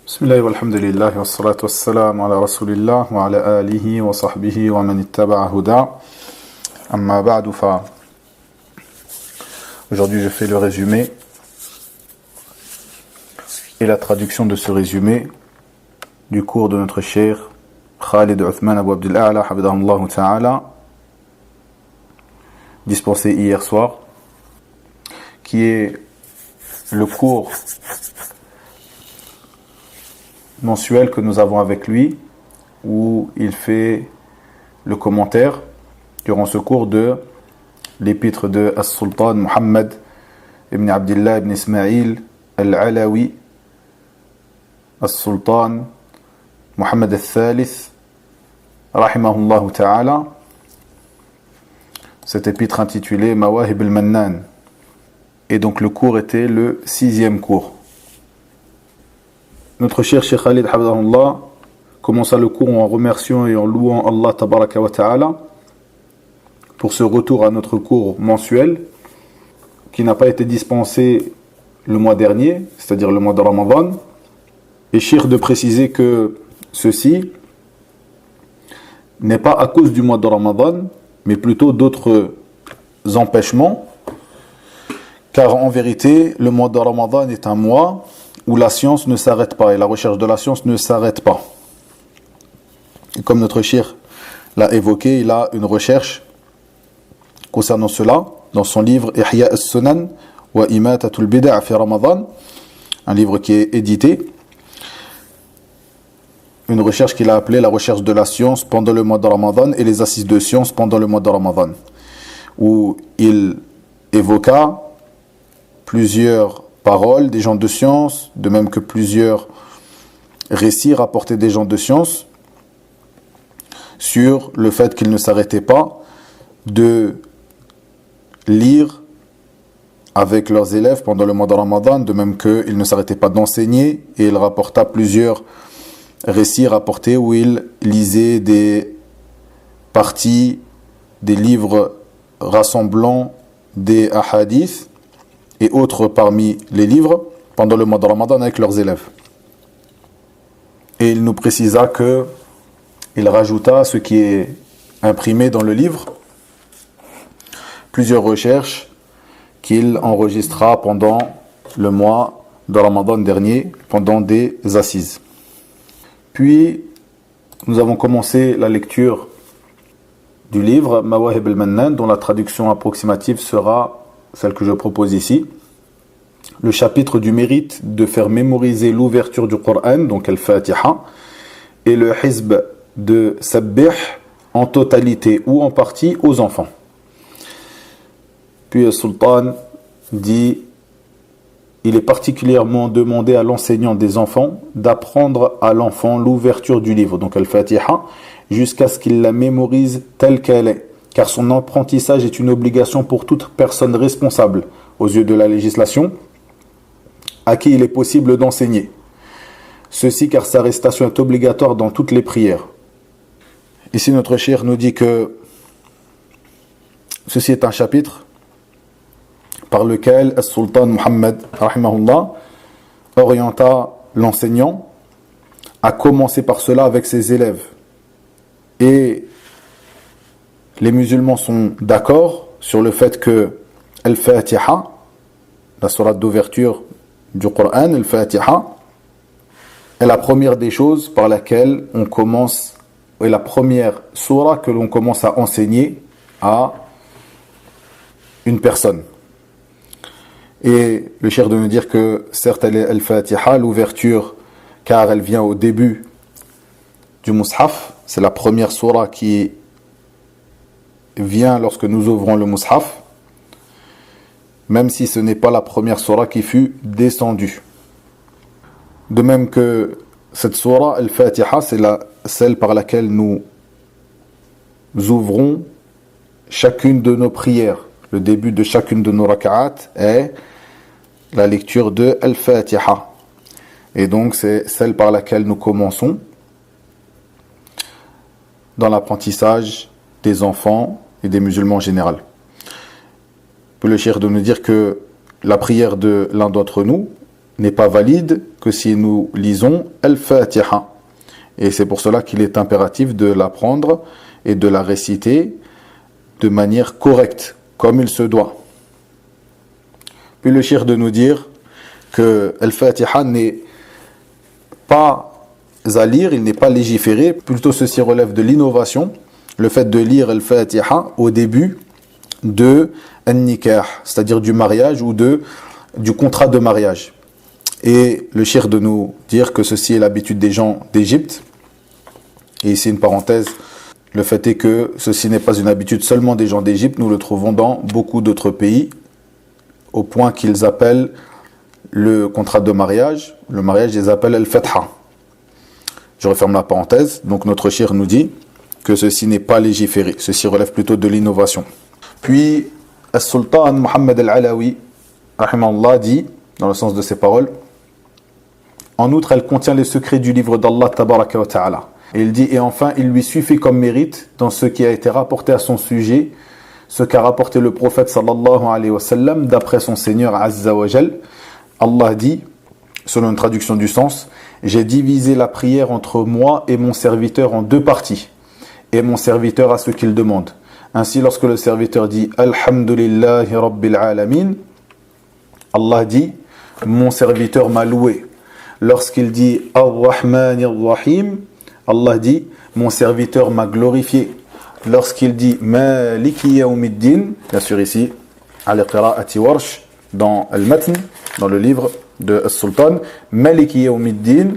بسم الله والحمد لله والصلاة والسلام على رسول الله وعلى آله وصحبه ومن اتبع هدى أما بعد Aujourd'hui je fais le résumé et la traduction de ce résumé du cours de notre cheikh Khalid Uthman Abu Abdul A'la Hafidahullah Ta'ala dispensé hier soir, qui est le cours mensuel que nous avons avec lui, où il fait le commentaire durant ce cours de l'épître de As-Sultan Muhammad ibn Abdullah ibn Ismail al-Alawi As-Sultan Muhammad al-Thalith rahimahullah ta'ala, cette épître intitulée Mawahib al-Mannan. Et donc le cours était le 6e cours. Notre cher Cheikh Khalid Hafidahullah commença le cours en remerciant et en louant Allah Tabaraka wa Ta'ala pour ce retour à notre cours mensuel qui n'a pas été dispensé le mois dernier, c'est-à-dire le mois de Ramadan. Et Cheikh de préciser que ceci n'est pas à cause du mois de Ramadan, mais plutôt d'autres empêchements, car en vérité, le mois de Ramadan est un mois où la science ne s'arrête pas et la recherche de la science ne s'arrête pas. Et comme notre cheikh l'a évoqué, il a une recherche concernant cela dans son livre Ihya as-Sunan wa Imatatul Bid'a fi Ramadan, un livre qui est édité, une recherche qu'il a appelée la recherche de la science pendant le mois de Ramadan et les assises de science pendant le mois de Ramadan, où il évoqua plusieurs paroles des gens de science, de même que plusieurs récits rapportés des gens de science sur le fait qu'ils ne s'arrêtaient pas de lire avec leurs élèves pendant le mois de Ramadan, de même qu'ils ne s'arrêtaient pas d'enseigner, et il rapporta plusieurs récits rapportés où il lisait des parties des livres rassemblant des ahadiths et autres parmi les livres pendant le mois de Ramadan avec leurs élèves. Et il nous précisa que il rajouta ce qui est imprimé dans le livre, plusieurs recherches qu'il enregistra pendant le mois de Ramadan dernier, pendant des assises. Puis, nous avons commencé la lecture du livre Mawahib al-Mannan, dont la traduction approximative sera celle que je propose ici. Le chapitre du mérite de faire mémoriser l'ouverture du Coran, donc Al-Fatiha, et le Hizb de Sabbih en totalité ou en partie aux enfants. Puis le Sultan dit: il est particulièrement demandé à l'enseignant des enfants d'apprendre à l'enfant l'ouverture du livre, donc Al-Fatiha, jusqu'à ce qu'il la mémorise telle qu'elle est, car son apprentissage est une obligation pour toute personne responsable aux yeux de la législation à qui il est possible d'enseigner. Ceci car sa récitation est obligatoire dans toutes les prières. Ici notre cheikh nous dit que ceci est un chapitre par lequel As-Sultan Muhammad rahimahullah orienta l'enseignant à commencer par cela avec ses élèves. Et les musulmans sont d'accord sur le fait que Al-Fatiha, la sourate d'ouverture du Coran, Al-Fatiha, est la première des choses par laquelle on commence, est la première sourate que l'on commence à enseigner à une personne. Et le cheikh de nous dire que certes elle est Al-Fatiha, l'ouverture, car elle vient au début du Mus'haf, c'est la première sourate qui vient lorsque nous ouvrons le Mus'haf, même si ce n'est pas la première sourate qui fut descendue. De même que cette sourate Al-Fatiha, c'est celle par laquelle nous ouvrons chacune de nos prières. Le début de chacune de nos raka'at est la lecture de Al-Fatiha. Et donc c'est celle par laquelle nous commençons dans l'apprentissage des enfants et des musulmans en général. Peut le cheikh de nous dire que la prière de l'un d'entre nous n'est pas valide que si nous lisons Al-Fatiha. Et c'est pour cela qu'il est impératif de l'apprendre et de la réciter de manière correcte, comme il se doit. Puis le cheikh de nous dire que Al-Fatiha n'est pas à lire, il n'est pas légiféré, plutôt ceci relève de l'innovation, le fait de lire Al-Fatiha au début de An-Nikah, c'est-à-dire du mariage ou du contrat de mariage. Et le cheikh de nous dire que ceci est l'habitude des gens d'Égypte. Et ici une parenthèse, le fait est que ceci n'est pas une habitude seulement des gens d'Égypte, nous le trouvons dans beaucoup d'autres pays, au point qu'ils appellent le contrat de mariage, le mariage ils appellent Al-Fatha. Je referme la parenthèse, donc notre cheikh nous dit que ceci n'est pas légiféré, ceci relève plutôt de l'innovation. Puis, Al-Sultan Muhammad Al-Alawi, rahimahullah, dit, dans le sens de ses paroles, en outre, elle contient les secrets du livre d'Allah, tabaraka wa ta'ala. Et il dit, et enfin, il lui suffit comme mérite, dans ce qui a été rapporté à son sujet, ce qu'a rapporté le prophète sallallahu alayhi wa sallam, d'après son Seigneur Azza wa Jal. Allah dit, selon une traduction du sens, j'ai divisé la prière entre moi et mon serviteur en deux parties, et mon serviteur a ce qu'il demande. Ainsi, lorsque le serviteur dit Alhamdulillahi Rabbil Alamin, Allah dit, mon serviteur m'a loué. Lorsqu'il dit Ar-Rahman Ar-Rahim, Allah dit, mon serviteur m'a glorifié. Lorsqu'il dit Maliki Yawmiddin, bien sûr ici, al-Qira'ati Warsh, dans Al-Matn, dans le livre de Al-Sultan, Maliki Yawmiddin,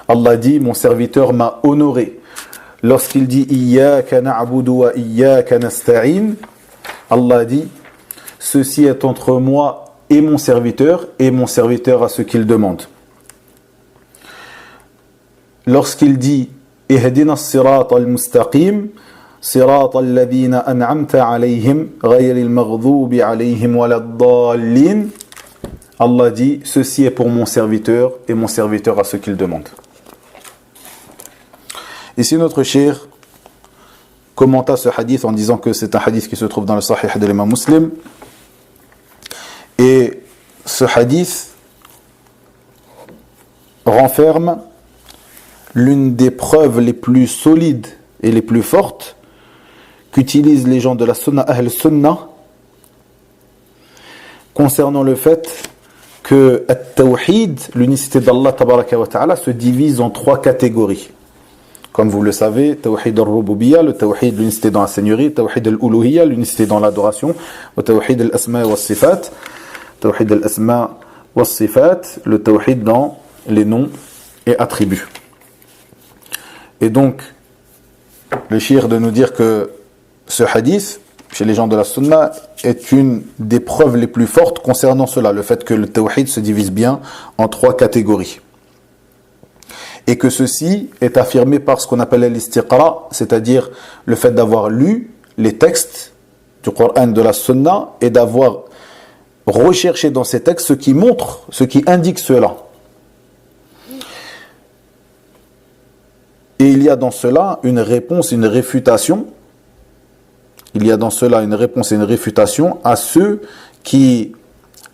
Allah dit, mon serviteur m'a honoré. Lorsqu'il dit Iyyaka na'budu wa iyyaka nasta'in, Allah dit, ceci est entre moi et mon serviteur a ce qu'il demande. Lorsqu'il dit Ihdina as-sirata al-mustaqim, sirata alladhina an'amta alayhim, ghayril maghdubi alayhim waladdallin, Allah dit, ceci est pour mon serviteur et mon serviteur a ce qu'il demande. Ici notre cheikh commenta ce hadith en disant que c'est un hadith qui se trouve dans le Sahih de l'imam Muslim. Et ce hadith renferme l'une des preuves les plus solides et les plus fortes qu'utilisent les gens de la Sunna Ahl Sunnah concernant le fait que At-Tawhid, l'unicité d'Allah tabaraka wa ta'ala, se divise en trois catégories. Comme vous le savez, Tawhid al-Rububiyya, le Tawhid, l'unicité dans la Seigneurie, Tawhid al-Uluhiyya, l'unicité dans l'adoration, Tawhid al-Asma wa Sifat, Tawhid al-Asma wa Sifat, le Tawhid dans les noms et attributs. Et donc, le shir de nous dire que ce hadith, chez les gens de la Sunna, est une des preuves les plus fortes concernant cela, le fait que le Tawhid se divise bien en trois catégories. Et que ceci est affirmé par ce qu'on appelle l'istiqra, c'est-à-dire le fait d'avoir lu les textes du Coran, de la Sunna, et d'avoir recherché dans ces textes ce qui montre, ce qui indique cela. Et il y a dans cela une réponse, une réfutation. Il y a dans cela une réponse et une réfutation à ceux qui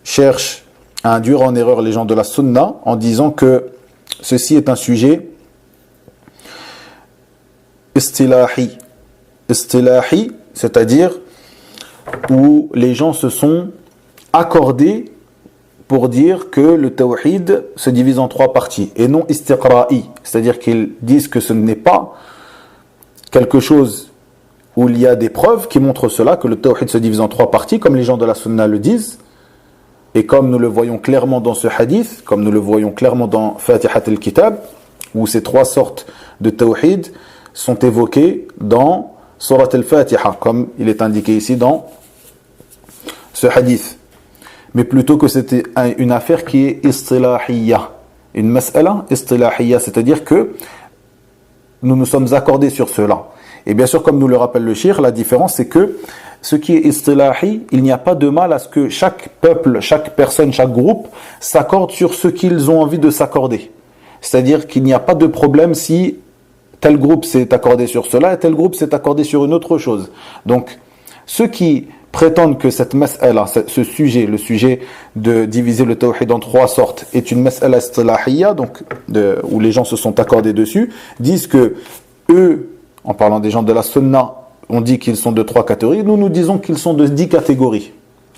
cherchent à induire en erreur les gens de la Sunna en disant que ceci est un sujet istilahi. Istilahi, c'est-à-dire où les gens se sont accordés pour dire que le tawhid se divise en trois parties et non istiqra'i, c'est-à-dire qu'ils disent que ce n'est pas quelque chose où il y a des preuves qui montrent cela, que le tawhid se divise en trois parties, comme les gens de la sunna le disent, et comme nous le voyons clairement dans ce hadith, comme nous le voyons clairement dans Fatihat al-Kitab, où ces trois sortes de tawhid sont évoquées dans Surat al-Fatiha, comme il est indiqué ici dans ce hadith. Mais plutôt que c'était une affaire qui est istilahiyya, une mas'ala istilahiyya, c'est-à-dire que nous nous sommes accordés sur cela. Et bien sûr, comme nous le rappelle le shir, la différence c'est que ce qui est istilahi, il n'y a pas de mal à ce que chaque peuple, chaque personne, chaque groupe s'accorde sur ce qu'ils ont envie de s'accorder. C'est-à-dire qu'il n'y a pas de problème si tel groupe s'est accordé sur cela et tel groupe s'est accordé sur une autre chose. Donc, ceux qui prétendent que cette mas'ala, ce sujet, le sujet de diviser le tawhid en 3 sortes, est une mas'ala istilahiyya, donc où les gens se sont accordés dessus, disent que eux, en parlant des gens de la sunna, on dit qu'ils sont de 3 catégories, nous disons qu'ils sont de 10 catégories.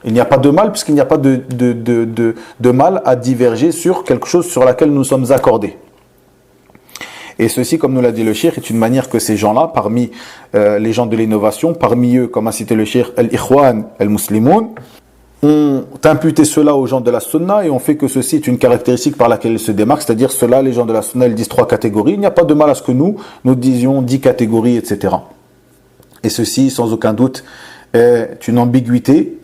Il n'y a pas de mal, puisqu'il n'y a pas de mal à diverger sur quelque chose sur laquelle nous sommes accordés. Et ceci, comme nous l'a dit le cheikh, est une manière que ces gens-là, parmi les gens de l'innovation, parmi eux, comme a cité le cheikh, al-Ikhwan, al-Muslimoun, ont imputé cela aux gens de la sunna et ont fait que ceci est une caractéristique par laquelle ils se démarquent, c'est-à-dire cela, les gens de la sunna, ils disent 3 catégories, il n'y a pas de mal à ce que nous disions 10 catégories, etc. Et ceci, sans aucun doute, est une ambiguïté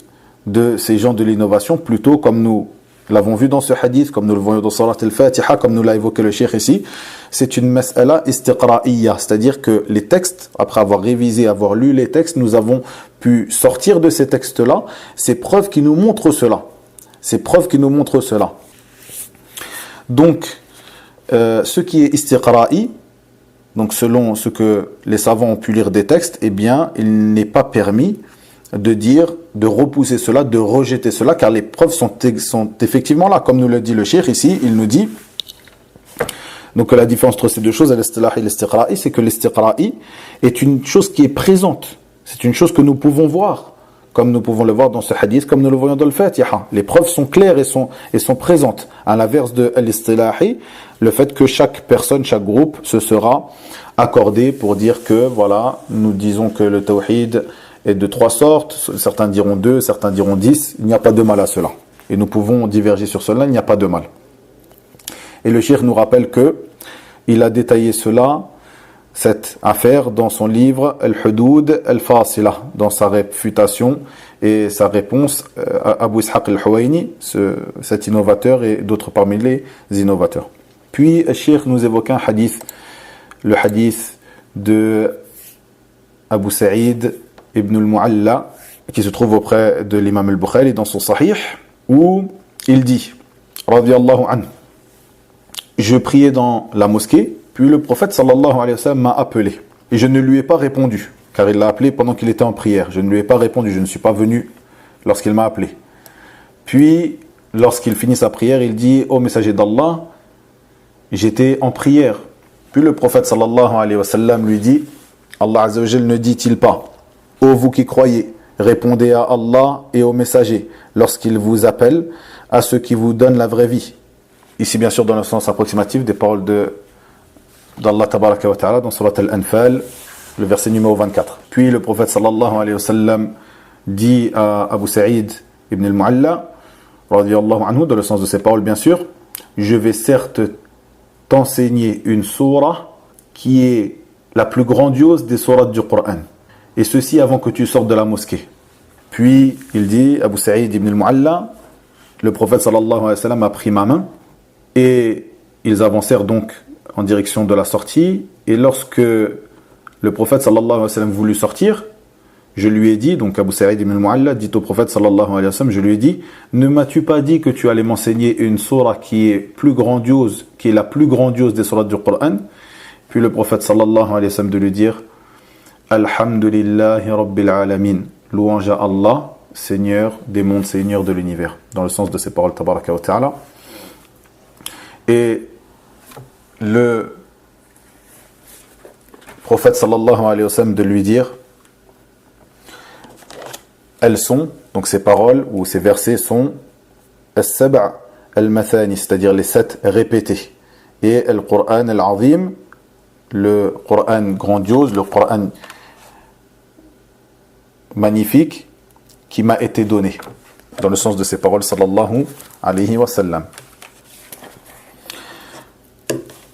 de ces gens de l'innovation, plutôt comme nous l'avons vu dans ce hadith, comme nous le voyons dans Salat al-Fatiha, comme nous l'a évoqué le cheikh ici, c'est une mas'ala istiqra'iyya, c'est-à-dire que les textes, après avoir révisé, avoir lu les textes, nous avons pu sortir de ces textes-là ces preuves qui nous montrent cela. Ces preuves qui nous montrent cela. Donc, ce qui est istiqra'i, donc selon ce que les savants ont pu lire des textes, eh bien, il n'est pas permis de dire, de repousser cela, de rejeter cela, car les preuves sont effectivement là, comme nous le dit le cheikh ici, il nous dit, donc la différence entre ces deux choses, l'istilah et l'istiqra'i, c'est que l'istiqra'i est une chose qui est présente, c'est une chose que nous pouvons voir, comme nous pouvons le voir dans ce hadith, comme nous le voyons dans le Fatiha. Les preuves sont claires et sont présentes, à l'inverse de l'istilahi, le fait que chaque personne, chaque groupe se sera accordé pour dire que, voilà, nous disons que le tawhid est de 3 sortes, certains diront 2, certains diront 10, il n'y a pas de mal à cela. Et nous pouvons diverger sur cela, il n'y a pas de mal. Et le cheikh nous rappelle que il a détaillé cela, cette affaire, dans son livre Al-Hudud Al-Fasila, dans sa réfutation et sa réponse à Abu Ishaq Al-Huwayni, cet innovateur et d'autres parmi les innovateurs. Puis le cheikh nous évoque un hadith, le hadith de Abu Sa'id Ibn al-Mu'alla, qui se trouve auprès de l'imam al-Bukhari dans son Sahih, où il dit, radiyallahu anhu, je priais dans la mosquée, puis le prophète sallallahu alayhi wa sallam m'a appelé. Et je ne lui ai pas répondu, car il l'a appelé pendant qu'il était en prière. Je ne lui ai pas répondu, je ne suis pas venu lorsqu'il m'a appelé. Puis, lorsqu'il finit sa prière, il dit, ô messager d'Allah, j'étais en prière. Puis le prophète sallallahu alayhi wa sallam lui dit, Allah azza wa jal ne dit-il pas, ô vous qui croyez, répondez à Allah et aux messagers lorsqu'ils vous appellent à ceux qui vous donnent la vraie vie. Ici, bien sûr, dans le sens approximatif des paroles d'Allah tabaraka wa ta'ala dans Surat Al-Anfal, le verset numéro 24. Puis le prophète sallallahu alayhi wa sallam dit à Abu Sa'id ibn al-Mu'alla, radiyallahu anhu, dans le sens de ces paroles, bien sûr, je vais certes t'enseigner une sourate qui est la plus grandiose des sourates du Coran. Et ceci avant que tu sortes de la mosquée. Puis il dit, Abu Sa'id ibn al-Mu'alla, le prophète sallallahu alayhi wa sallam a pris ma main et ils avancèrent donc en direction de la sortie. Et lorsque le prophète sallallahu alayhi wa sallam voulut sortir, je lui ai dit, donc Abu Sa'id ibn al-Mu'alla dit au prophète sallallahu alayhi wa sallam, je lui ai dit, ne m'as-tu pas dit que tu allais m'enseigner une sourate qui est plus grandiose, qui est la plus grandiose des sourates du Coran? Puis le prophète sallallahu alayhi wa sallam de lui dire, Alhamdulillahi Rabbil Alamin. Louange à Allah, Seigneur des mondes, Seigneur de l'univers. Dans le sens de ces paroles, tabaraka wa ta'ala. Et le prophète sallallahu alayhi wa sallam de lui dire, elles sont, donc ces paroles ou ces versets sont As-Sab'a al-Mathani, c'est-à-dire les 7 répétés. Et Al-Qur'an al-Azim, le Qur'an grandiose, le Qur'an magnifique qui m'a été donné, dans le sens de ces paroles sallallahu alayhi wa sallam.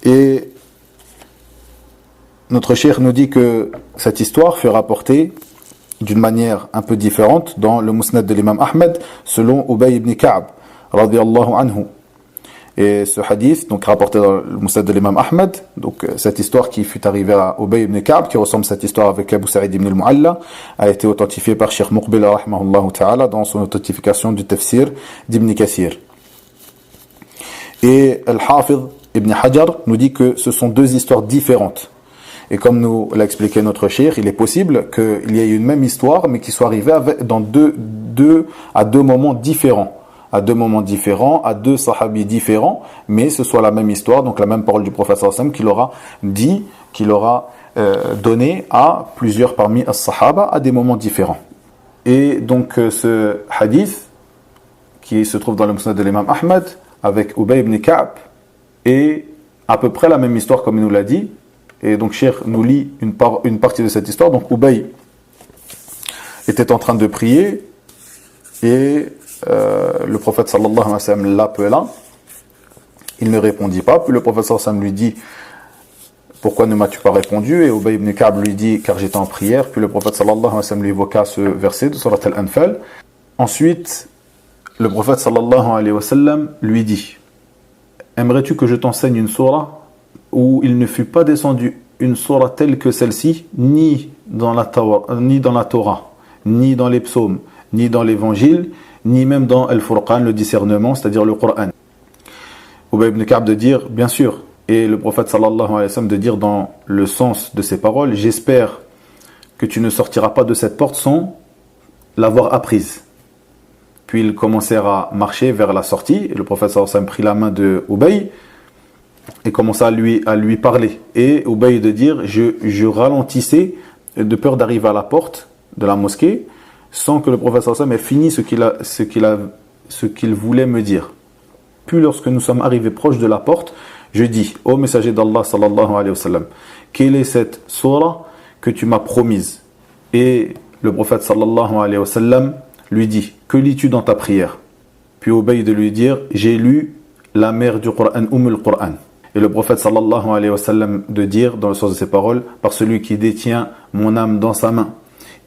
Et notre cheikh nous dit que cette histoire fut rapportée d'une manière un peu différente dans le Musnad de l'imam Ahmed selon Ubay ibn Ka'b radiyallahu anhu. Et ce hadith, donc rapporté dans le Musnad de l'imam Ahmed, donc cette histoire qui fut arrivée à Ubay ibn Ka'b, qui ressemble à cette histoire avec Abu Sa'id ibn al-Mu'alla, a été authentifiée par Cheikh Muqbil rahimahullah ta'ala dans son authentification du tafsir d'Ibn Kathir. Et Al-Hafidh Ibn Hajar nous dit que ce sont 2 histoires différentes. Et comme nous l'a expliqué notre cheikh, il est possible qu'il y ait une même histoire, mais qui soit arrivée dans à deux moments différents. À deux moments différents, à deux sahabis différents, mais ce soit la même histoire, donc la même parole du prophète sallallahu alayhi wa sallam qu'il aura dit, qu'il aura donné à plusieurs parmi as-sahaba à des moments différents. Et donc ce hadith, qui se trouve dans le Musnad de l'imam Ahmad, avec Ubay ibn Ka'b, est à peu près la même histoire comme il nous l'a dit. Et donc Cheikh nous lit une partie de cette histoire. Donc Ubay était en train de prier et le prophète sallallahu alayhi wa sallam l'appela. Il ne répondit pas. Puis le prophète sallallahu alayhi wa sallam lui dit: pourquoi ne m'as-tu pas répondu? Et Ubay ibn Ka'b lui dit: car j'étais en prière. Puis le prophète sallallahu alayhi wa sallam lui évoqua ce verset de Surat Al-Anfal. Ensuite, le prophète sallallahu alayhi wa sallam lui dit: aimerais-tu que je t'enseigne une sourate où il ne fut pas descendu une sourate telle que celle-ci, ni dans la Torah, ni dans les psaumes, ni dans l'évangile, ni même dans Al-Furqan, le discernement, c'est-à-dire le Coran? Ubay ibn Ka'b de dire: bien sûr. Et le prophète sallallahu alayhi wa sallam de dire dans le sens de ces paroles: j'espère que tu ne sortiras pas de cette porte sans l'avoir apprise. Puis ils commencèrent à marcher vers la sortie, et le prophète sallallahu alayhi wa sallam prit la main de Ubay et commença à lui parler. Et Ubay de dire: je ralentissais de peur d'arriver à la porte de la mosquée sans que le prophète sallallahu alayhi wa sallam ait fini ce qu'il voulait me dire. Puis lorsque nous sommes arrivés proche de la porte, je dis: ô messager d'Allah sallallahu alayhi wa sallam, quelle est cette sourate que tu m'as promise? Et le prophète sallallahu alayhi wa sallam lui dit: que lis-tu dans ta prière? Puis Ubay de lui dire: j'ai lu la mère du Coran, Qur'an. Et le prophète sallallahu alayhi wa sallam de dire dans le sens de ces paroles: par celui qui détient mon âme dans sa main,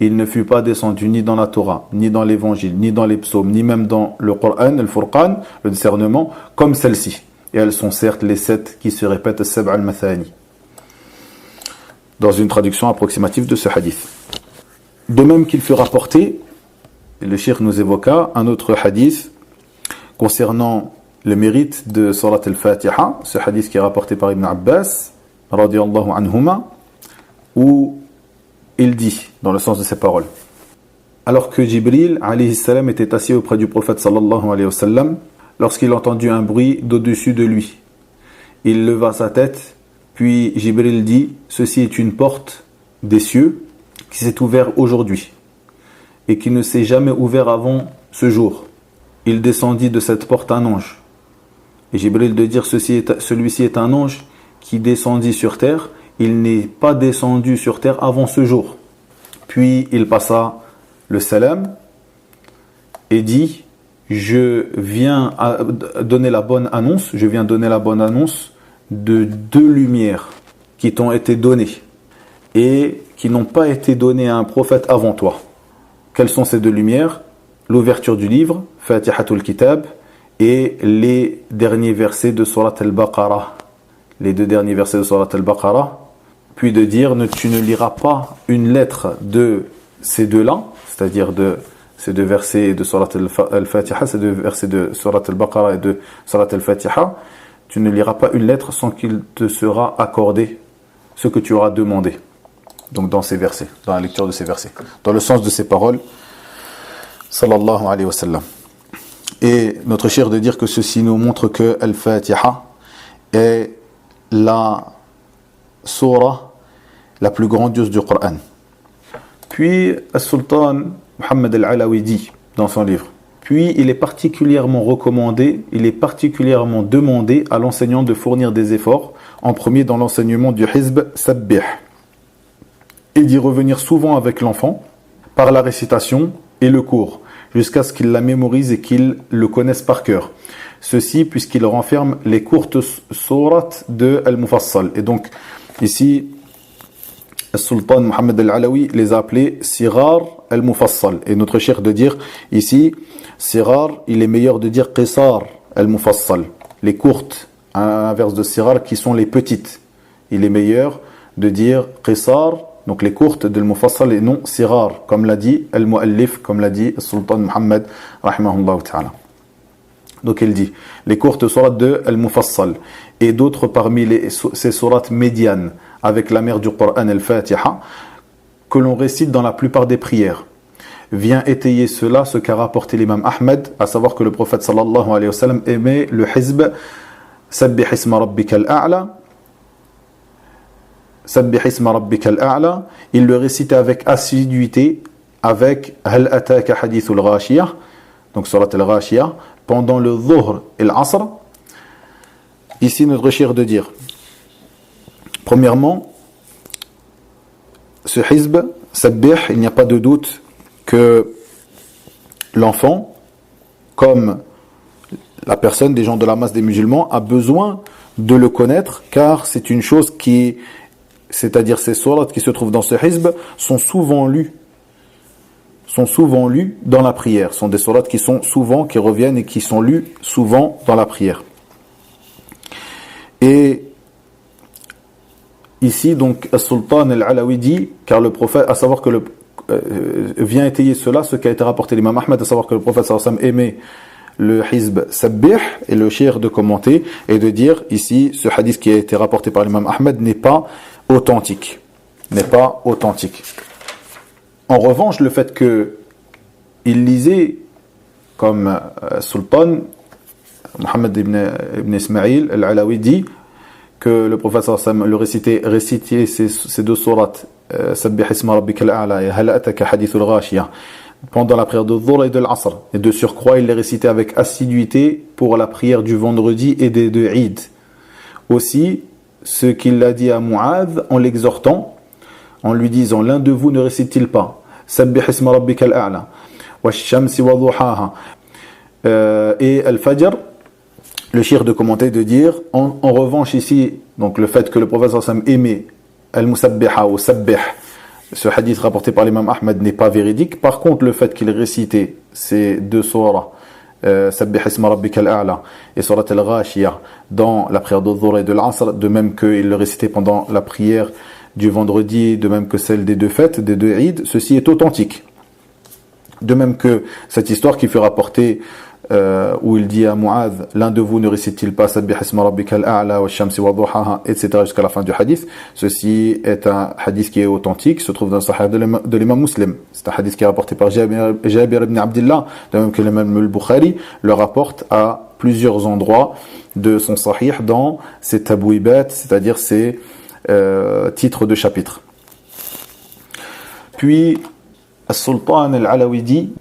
il ne fut pas descendu ni dans la Torah, ni dans l'évangile, ni dans les psaumes, ni même dans le Coran, le Furqan, le discernement, comme celle-ci. Et elles sont certes les 7 qui se répètent, as-sab'a al-mathani, dans une traduction approximative de ce hadith. De même qu'il fut rapporté, le cheikh nous évoqua un autre hadith concernant le mérite de Surat al-Fatiha, ce hadith qui est rapporté par Ibn Abbas, radiyallahu anhuma, où il dit, dans le sens de ses paroles: alors que Jibril alayhi salam était assis auprès du prophète sallallahu alayhi wa sallam, lorsqu'il entendit un bruit d'au-dessus de lui, il leva sa tête, puis Jibril dit: ceci est une porte des cieux qui s'est ouverte aujourd'hui et qui ne s'est jamais ouverte avant ce jour. Il descendit de cette porte un ange. Et Jibril de dire: celui-ci est un ange qui descendit sur terre, il n'est pas descendu sur terre avant ce jour. Puis il passa le salam et dit: je viens donner la bonne annonce de 2 lumières qui t'ont été données et qui n'ont pas été données à un prophète avant toi. Quelles sont ces 2 lumières? L'ouverture du livre, Fatihatul Kitab, et les derniers versets de Surat Al-Baqarah. Les 2 derniers versets de Surat Al-Baqarah. Puis de dire: tu ne liras pas une lettre de ces 2-là, c'est-à-dire de ces 2 versets de Surat Al-Fatiha, ces 2 versets de Surat Al-Baqarah et de Surat Al-Fatiha, tu ne liras pas une lettre sans qu'il te sera accordé ce que tu auras demandé. Donc dans ces versets, dans la lecture de ces versets, dans le sens de ces paroles, sallallahu alayhi wa sallam. Et notre cheikh de dire que ceci nous montre que Al-Fatiha est la surah la plus grandiose du Coran. Puis As-Sultan Muhammad Al-Alawi dit dans son livre: puis il est particulièrement recommandé, il est particulièrement demandé à l'enseignant de fournir des efforts, en premier dans l'enseignement du Hizb Sabbih, et d'y revenir souvent avec l'enfant par la récitation et le cours, jusqu'à ce qu'il la mémorise et qu'il le connaisse par cœur. Ceci puisqu'il renferme les courtes sourates de Al-Mufassal. Et donc ici, le sultan Muhammad Al-Alawi les a appelés Sirar Al-Mufassal. Et notre cheikh de dire ici, Sirar, il est meilleur de dire Qisar Al-Mufassal. Les courtes, à l'inverse de Sirar, qui sont les petites. Il est meilleur de dire Qisar, donc les courtes de Al-Mufassal, et non Sirar, comme l'a dit Al-Mu'allif, comme l'a dit le sultan Muhammad, rahimahullah ta'ala. Donc il dit les courtes sourates de Al-Mufassal et d'autres parmi ces sourates médianes avec la mère du Coran al-Fatiha, que l'on récite dans la plupart des prières. Vient étayer cela ce qu'a rapporté l'imam Ahmed, à savoir que le prophète sallallahu alayhi wa sallam aimait le hizb Sabbih isma rabbika al-a'la. Sabbih isma rabbika al-a'la. Il le récitait avec assiduité, avec Hal ataka hadithul ghashiyah, donc surat al-Ghashiyah, pendant le Dhuhr et l'Asr. Ici, notre cheikh de dire, premièrement, ce hizb, Sabbih, il n'y a pas de doute que l'enfant, comme la personne, des gens de la masse des musulmans, a besoin de le connaître, car c'est une chose qui, c'est-à-dire ces sourates qui se trouvent dans ce hizb, sont souvent lues dans la prière. Ce sont des sourates qui reviennent et qui sont lues souvent dans la prière. Et ici, donc, As-Sultan al-Alawi dit, car le prophète, à savoir que vient étayer cela, ce qui a été rapporté l'imam Ahmed, à savoir que le prophète sallallahu alayhi wa sallam aimait le hizb Sabbih, et le cheikh de commenter et de dire ici, ce hadith qui a été rapporté par l'imam Ahmed n'est pas authentique. En revanche, le fait que il lisait comme Sultan Mohammed ibn Ismaïl al-Alawi dit que le prophète sallallahu alayhi wa sallam le récitait ces deux sourates Sabbih isma rabbika al-a'la et Hal ataka hadithul ghashiyah pendant la prière de Dhuhr et de l'Asr, et de surcroît il les récitait avec assiduité pour la prière du vendredi et des deux Eid. Aussi, ce qu'il a dit à Mu'adh en l'exhortant, en lui disant, l'un de vous ne récite-t-il pas Sabbih isma rabbika al-a'la wash-shamsi wa duhaha et al-fajr. Le cheikh de commenter de dire, en revanche ici, donc le fait que le prophète sallallahu alayhi wa sallam aimait al-musabbiha ou sabbih, ce hadith rapporté par l'imam Ahmed n'est pas véridique. Par contre, le fait qu'il récitait ces deux sourates, Sabbih isma rabbika al-a'la et surat al-Ghashiyah, dans la prière de Dhuhr et de l'Asr, de même qu'il le récitait pendant la prière du vendredi, de même que celle des deux fêtes, des deux Eid, ceci est authentique. De même que cette histoire qui fut rapportée où il dit à Mu'adh, l'un de vous ne récite-t-il pas Sabbih isma rabbika al-a'la wa shamsi wa duhaha, etc. jusqu'à la fin du hadith. Ceci est un hadith qui est authentique, se trouve dans le Sahih de l'imam Muslim. C'est un hadith qui est rapporté par Jabir ibn Abdullah, de même que l'imam al-Bukhari le rapporte à plusieurs endroits de son Sahih dans ses tabouibat, c'est-à-dire ses titres de chapitres. Puis, As-Sultan al-Alawi dit,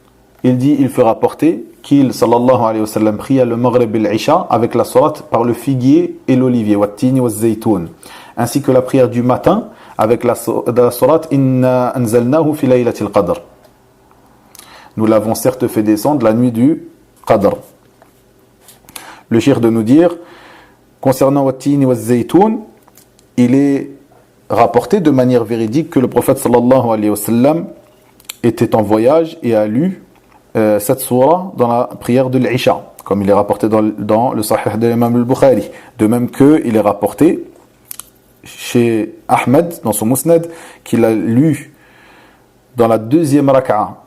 il fait rapporter qu'il, sallallahu alayhi wa sallam, pria le Maghrib et l'Isha avec la sourate par le figuier et l'olivier, wat-tini waz-zaytoun, ainsi que la prière du matin avec la sourate Inna anzalnahu fi laylatil qadr. Nous l'avons certes fait descendre la nuit du Qadr. Le cheikh de nous dire, concernant wat-tini waz-zaytoun, il est rapporté de manière véridique que le prophète sallallahu alayhi wa sallam était en voyage et a lu cette sourate dans la prière de l'Isha, comme il est rapporté dans le Sahih de l'imam al-Bukhari. De même qu'il est rapporté chez Ahmed, dans son Musnad, qu'il a lu dans la deuxième raka'a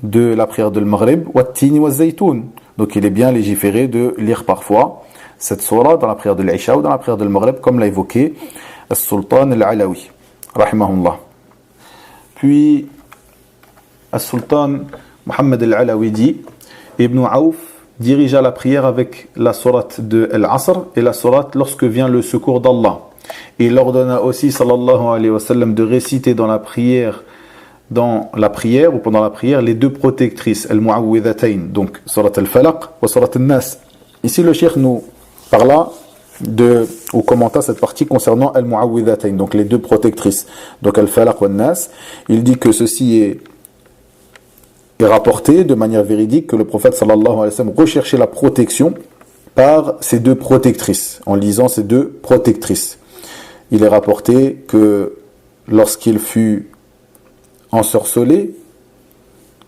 de la prière de l'Maghrib, wat-tini waz-zaytoun. Donc il est bien légiféré de lire parfois cette sourate dans la prière de l'Isha ou dans la prière de l'Maghrib, comme l'a évoqué As-Sultan al-Alawi, rahimahullah. Puis, As-Sultan Mohammed al-Alawi dit, Ibn Aouf dirigea la prière avec la sourate de Al-Asr et la sourate lorsque vient le secours d'Allah. Et il ordonna aussi, sallallahu alayhi wa sallam, de réciter dans la prière ou pendant la prière les deux protectrices, Al-Mu'awwidhatayn, donc sourate Al-Falaq ou sourate Al-Nas. Ici, le cheikh nous parla ou commenta cette partie concernant Al-Mu'awwidhatayn, donc les deux protectrices, donc Al-Falaq ou Al-Nas. Il dit que ceci est rapporté de manière véridique que le prophète sallallahu alayhi wa sallam recherchait la protection par ces deux protectrices, en lisant ces deux protectrices. Il est rapporté que lorsqu'il fut ensorcelé,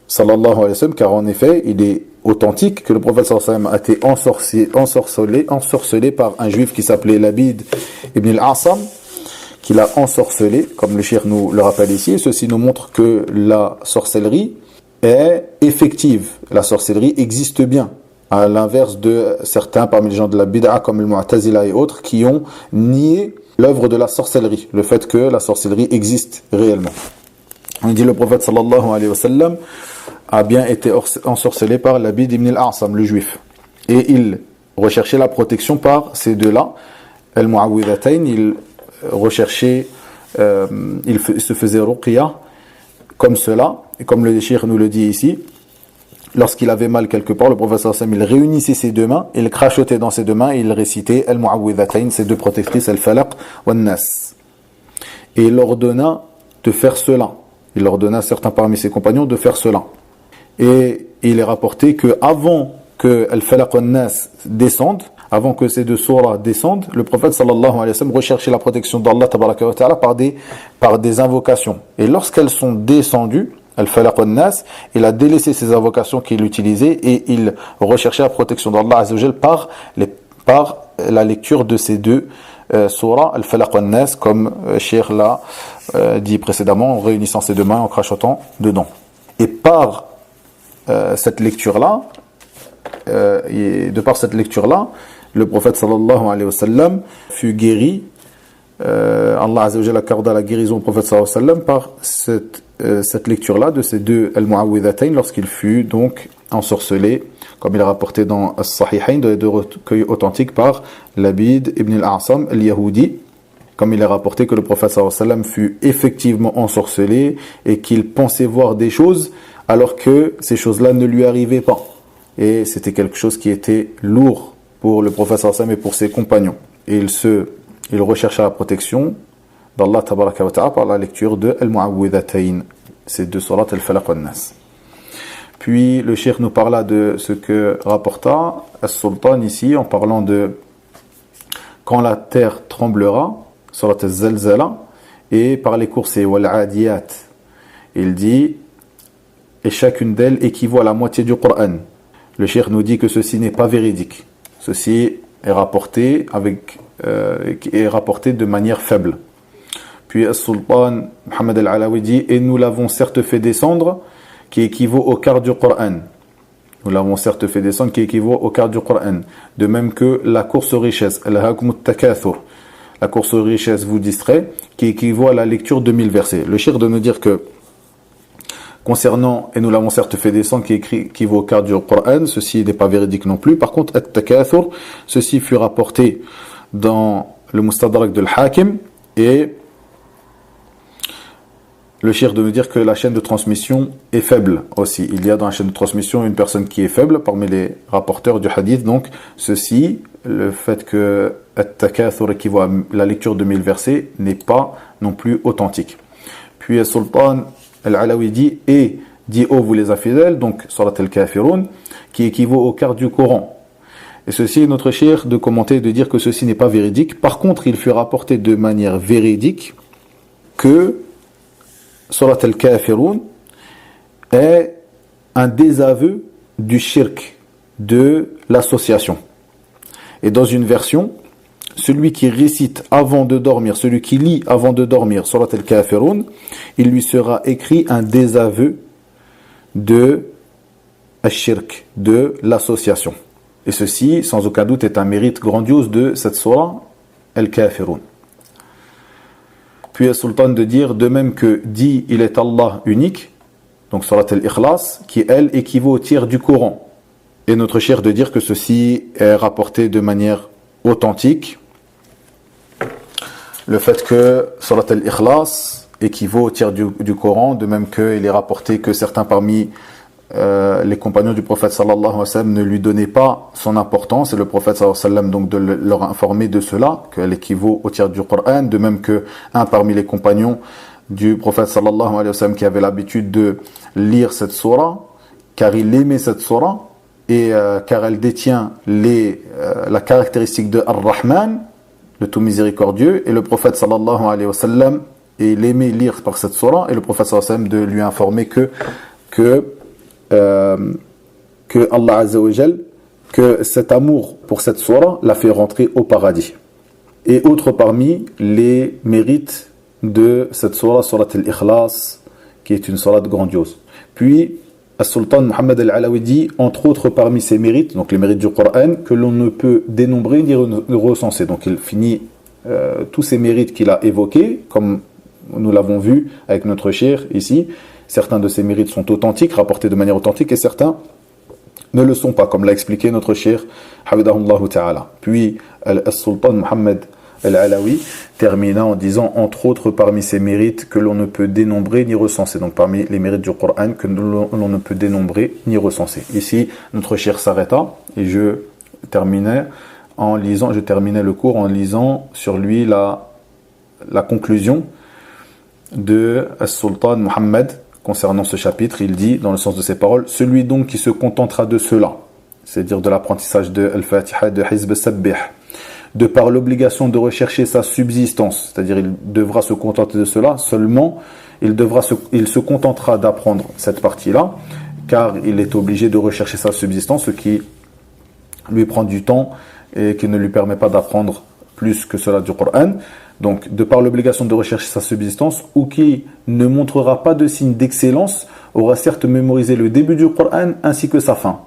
sallallahu alayhi wa sallam, car en effet, il est authentique que le prophète sallallahu alayhi wa sallam a été ensorcelé par un juif qui s'appelait Labid ibn al-Asam, qui l'a ensorcelé, comme le cheikh nous le rappelle ici. Ceci nous montre que la sorcellerie est effective. La sorcellerie existe bien, à l'inverse de certains parmi les gens de la bid'a comme le Mu'tazila et autres qui ont nié l'œuvre de la sorcellerie, le fait que la sorcellerie existe réellement. On dit le prophète sallallahu alayhi wa sallam a bien été ensorcelé par Labid ibn al-A'sam, le juif. Et il recherchait la protection par ces deux-là, al-Mu'awwidhatayn, il recherchait, il se faisait ruqya comme cela, et comme le cheikh nous le dit ici, lorsqu'il avait mal quelque part, le prophète sallallahu alayhi wa sallam, il réunissait ses deux mains, il crachotait dans ses deux mains, et il récitait al-Mu'awwidhatayn, ses deux protectrices, al-Falaq wa al-Nas. Et il ordonna de faire cela. Il ordonna à certains parmi ses compagnons de faire cela. Et il est rapporté que avant que Al-Falaq al-Nas descende, avant que ces deux sourates descendent, le prophète sallallahu alayhi wa sallam recherchait la protection d'Allah tabaraka wa ta'ala par des invocations. Et lorsqu'elles sont descendues, Al-Falaq al-Nas, il a délaissé ces invocations qu'il utilisait et il recherchait la protection d'Allah azza wa jal par la lecture de ces deux surah, Al-Falaq al-Nas, comme Cheikh l'a dit précédemment, en réunissant ses deux mains, en crachotant dedans. Et par cette lecture-là, de par cette lecture-là, le prophète sallallahu alayhi wa sallam fut guéri. Allah azza wa jalla accorda la guérison au prophète sallallahu alayhi wa sallam par cette lecture-là de ces deux al-Mu'awwidhatayn lorsqu'il fut donc ensorcelé, comme il est rapporté dans As-Sahihayn, de deux recueils authentiques par Labid ibn al-A'sam al-Yahudi, comme il est rapporté que le prophète sallallahu alayhi wa sallam fut effectivement ensorcelé et qu'il pensait voir des choses alors que ces choses-là ne lui arrivaient pas. Et c'était quelque chose qui était lourd pour le prophète sallallahu alayhi wa sallam et pour ses compagnons. Et il rechercha la protection d'Allah tabaraka wa ta'ala par la lecture de Al-Mu'awwidhatayn, ces deux surats Al-Falaq al-Nas. Puis le cheikh nous parla de ce que rapporta As-Sultan ici en parlant de quand la terre tremblera, surat Al-Zalzala, et par les coursées Wal-Adiyat. Il dit, et chacune d'elles équivaut à la moitié du Coran. Le cheikh nous dit que ceci n'est pas véridique. Ceci est rapporté de manière faible. Puis As-Sultan Muhammad al-Alawi dit, et nous l'avons certes fait descendre, qui équivaut au quart du Coran. Nous l'avons certes fait descendre, qui équivaut au quart du Coran. De même que la course aux richesses, al-Hakum takathur, la course aux richesses vous distrait, qui équivaut à la lecture de 1000 versets. Le cheikh de nous dire que concernant, et nous l'avons certes fait descendre, qui équivaut au quart du Coran, ceci n'est pas véridique non plus. Par contre, at-takathur, ceci fut rapporté dans le Mustadrak de l'Hakim, et le cheikh de nous dire que la chaîne de transmission est faible aussi. Il y a dans la chaîne de transmission une personne qui est faible parmi les rapporteurs du hadith. Donc, ceci, le fait que at-takathur équivaut à la lecture de 1000 versets n'est pas non plus authentique. Puis, Sultan al-Alawi dit, et dit, ô vous les infidèles, donc, surat al-Kafirun, qui équivaut au quart du Coran. Et ceci est notre cheikh de commenter et de dire que ceci n'est pas véridique. Par contre, il fut rapporté de manière véridique que surat al-Kafirun est un désaveu du shirk, de l'association. Et dans une version, celui qui récite avant de dormir, celui qui lit avant de dormir surat al-Kafirun, il lui sera écrit un désaveu de shirk, de l'association. Et ceci, sans aucun doute, est un mérite grandiose de cette surah al-Kafirun. Puis Sultan de dire, de même que dit il est Allah unique, donc surat al-Ikhlas, qui elle équivaut au tiers du Coran. Et notre cheikh de dire que ceci est rapporté de manière authentique. Le fait que surat al-Ikhlas équivaut au tiers du Coran, de même qu'il est rapporté que certains parmi les compagnons du prophète sallallahu alayhi wa sallam ne lui donnaient pas son importance, et le prophète sallallahu alayhi wa sallam donc de leur informer de cela, qu'elle équivaut au tiers du Coran, de même que un parmi les compagnons du prophète sallallahu alayhi wa sallam qui avait l'habitude de lire cette surah, car il aimait cette surah, et car elle détient la caractéristique de Ar-Rahman, le tout miséricordieux, et le prophète sallallahu alayhi wa sallam, et il aimait lire par cette surah, et le prophète sallallahu alayhi wa sallam de lui informer que Allah Azza wa Jal, que cet amour pour cette surah l'a fait rentrer au paradis. Et autre parmi les mérites de cette surah, surat al-Ikhlas, qui est une surah grandiose. Puis, As-Sultan Muhammad al-Alawi dit, entre autres parmi ses mérites, donc les mérites du Coran, que l'on ne peut dénombrer ni recenser. Donc il finit tous ces mérites qu'il a évoqués, comme nous l'avons vu avec notre cheikh ici, certains de ces mérites sont authentiques, rapportés de manière authentique, et certains ne le sont pas, comme l'a expliqué notre cheikh, Hafidahullah Ta'ala. Puis, Al-Sultan Mohammed Al-Alawi termina en disant, entre autres, parmi ces mérites que l'on ne peut dénombrer ni recenser. Donc, parmi les mérites du Coran que l'on ne peut dénombrer ni recenser. Ici, notre cheikh s'arrêta, et je terminais le cours en lisant sur lui la conclusion de As-Sultan Mohammed concernant ce chapitre. Il dit, dans le sens de ses paroles, celui donc qui se contentera de cela, c'est-à-dire de l'apprentissage de Al-Fatiha, de Hizb Sabbih, de par l'obligation de rechercher sa subsistance, c'est-à-dire il devra se contenter de cela, seulement il se contentera d'apprendre cette partie-là, car il est obligé de rechercher sa subsistance, ce qui lui prend du temps et qui ne lui permet pas d'apprendre plus que cela du Coran. Donc, de par l'obligation de rechercher sa subsistance, ou qui ne montrera pas de signe d'excellence, aura certes mémorisé le début du Coran ainsi que sa fin.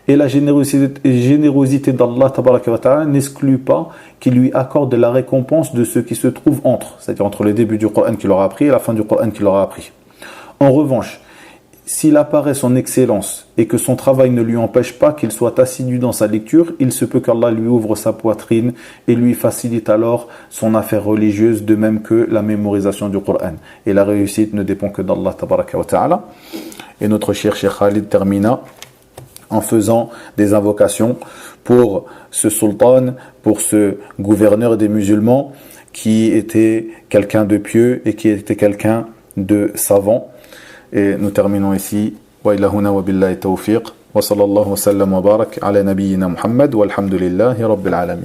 Et la générosité d'Allah Tabaraka wa Ta'ala n'exclut pas qu'il lui accorde la récompense de ce qui se trouve entre, c'est-à-dire entre le début du Coran qu'il aura appris et la fin du Coran qu'il aura appris. En revanche, s'il apparaît son excellence et que son travail ne lui empêche pas qu'il soit assidu dans sa lecture, il se peut qu'Allah lui ouvre sa poitrine et lui facilite alors son affaire religieuse, de même que la mémorisation du Coran. Et la réussite ne dépend que d'Allah Tabaraka wa Ta'ala. Et notre cher Cheikh Khalid termina en faisant des invocations pour ce sultan, pour ce gouverneur des musulmans, qui était quelqu'un de pieux et qui était quelqu'un de savant. Et nous terminons ici. Wa ilahuna wa billahi tawfiq. Wa sallallahu wa sallam wa barak ala nabiyyina Muhammad walhamdulillahi rabbil alamin.